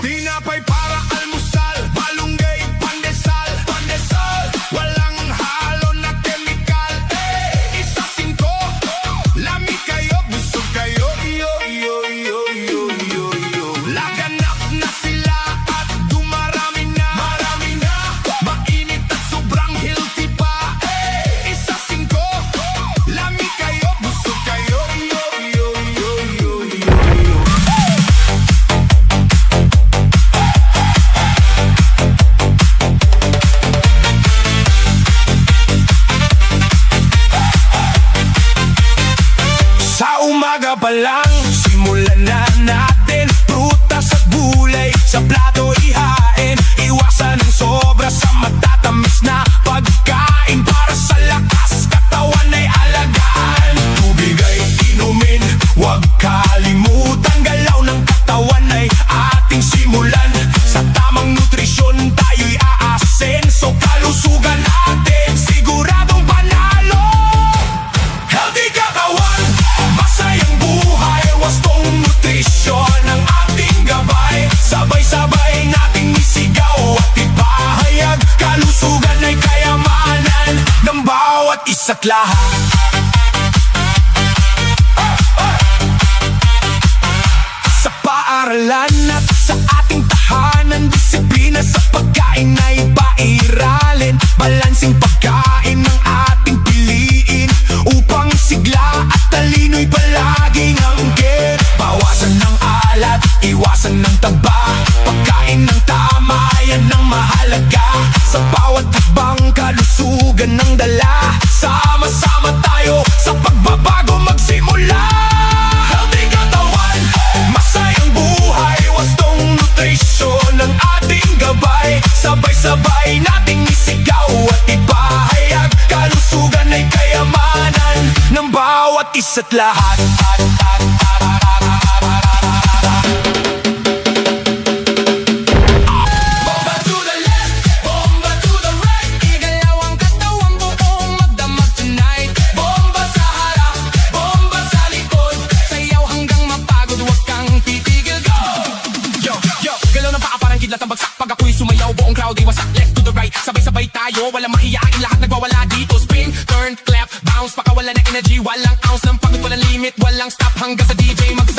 Tinapay para almusal, malunggay, pandesal, pandesal. Walang halo na kemikal. Isa 5, lamig kayo, busog kayo. Laganap na sila at dumarami na. Marami na, mainit at sobrang healthy pa. Isa 5, lamig kayo, busog kayo. Sa umaga pa lang, simulan na natin. Prutas at gulay sa plato ihain. Iwasan ng sobra sa matatamis na pagkain. Para sa lakas, katawan ay alagaan. Tubig ay inumin, huwag kalimutan. Galaw ng katawan ay ating simulan. Sa tamang nutrisyon, tayo'y aasenso. Kalusugan natin, siguradong panalo. Healthy katawan, masayang buhay, wastong nutrisyon ang ating gabay. Sabay-sabay nating isigaw at ipahayag. Kalusugan ay kayamanan ng bawat isa't lahat. Sa paaralan at sa ating tahanan, disiplina sa pagkain ay pairalin. Balansing pagkain ng ating piliin, upang sigla at talino'y palaging hanggit. Bawasan ng alat, iwasan ng taba. Pagkain ng tama, yan ang mahalaga. Sa bawat habang kalusugan ng dala. Sama-sama tayo sa pagbabago magsimula. Healthy katawan, masayang buhay, wastong nutrisyon ang ating gabay. Sabay-sabay nating isigaw at ipahayag. Kalusugan ay kayamanan ng bawat isa't lahat. Bomba to the left, bomba to the right. Igalaw ang katawan buong magdamag tonight. Bomba sa harap, bomba sa likod. Sayaw hanggang mapagod, huwag kang titigil. Go! Yo, yo, galaw ng paa parang kidlat ang bagsak. Pag ako'y sumayaw, buong crowd ay wasak. Left to the right, sabay-sabay tayo, walang mahiyain. Lahat nagwawala dito. Spin, turn, clap, bounce. Pakawala ng energy, walang ounce ng pagod, walang limit, walang stop. Hanggang sa DJ mag